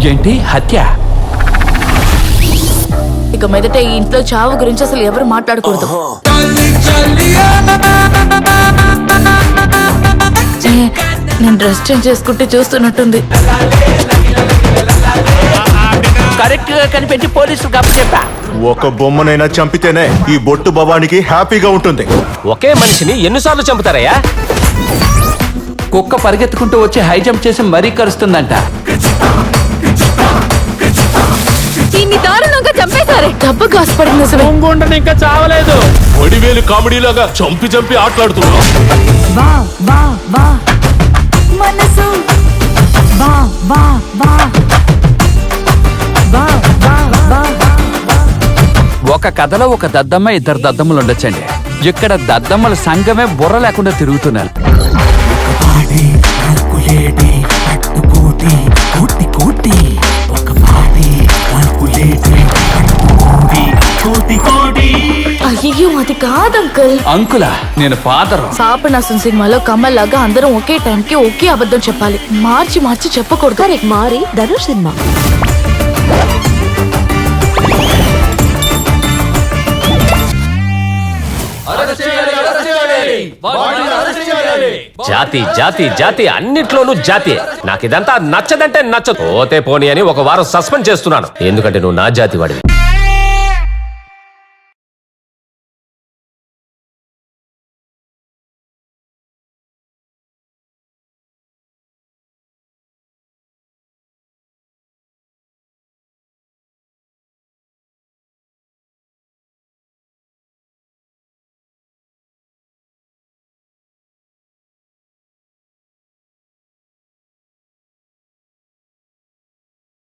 ఏంటి హత్య? ఇక మీదట ఈ ఇంట్లో చావు గురించి అసలు ఎవరు మాట్లాడకూడదు. నేను డ్రెస్ చేంజ్ చేసుకుంటే చూస్తున్నట్టుంది. కరెక్ట్ గా కనిపెట్టి పోలీసులు చెప్పా. ఒక బొమ్మనైనా చంపితేనే ఈ బొట్టు భవానికి హ్యాపీగా ఉంటుంది. ఒకే మనిషిని ఎన్నిసార్లు చంపుతారయ్యా? కుక్క పరిగెత్తుకుంటూ వచ్చి హై జంప్ చేసి మరీ కరుస్తుందంట. దీన్ని దారుణంగా చంపేశారే. డబ్బు కాసుపడింది అసలు. ఇంకా చావలేదు. ఒడివేలు కామెడీలాగా చంపి చంపి ఆటలాడుతున్నా. వా వా వా మనసు వా వా వా వా వా వా. ఒక కథలో ఒక దద్దమ్మ, ఇద్దరు దద్దమ్మలు ఉండొచ్చండి. ఇక్కడ దద్దమ్మల సంఘమే బుర్ర లేకుండా తిరుగుతున్నారు. అయ్యో అది కాదు అంకుల్. అంకులా? నేను ఫాదరు. సాపనాసం సినిమాలో కమల్ లాగా అందరం ఒకే టైంకి ఒకే అబద్ధం చెప్పాలి. మార్చి మార్చి చెప్పకూడదు. మారి ధనుష్ సినిమా. జాతి జాతి జాతి అన్నిట్లోనూ జాతి. నాకు ఇదంతా నచ్చదంటే నచ్చదు. పోతే పోనీ అని ఒక వారం సస్పెండ్ చేస్తున్నాను. ఎందుకంటే నువ్వు నా జాతి వాడివి.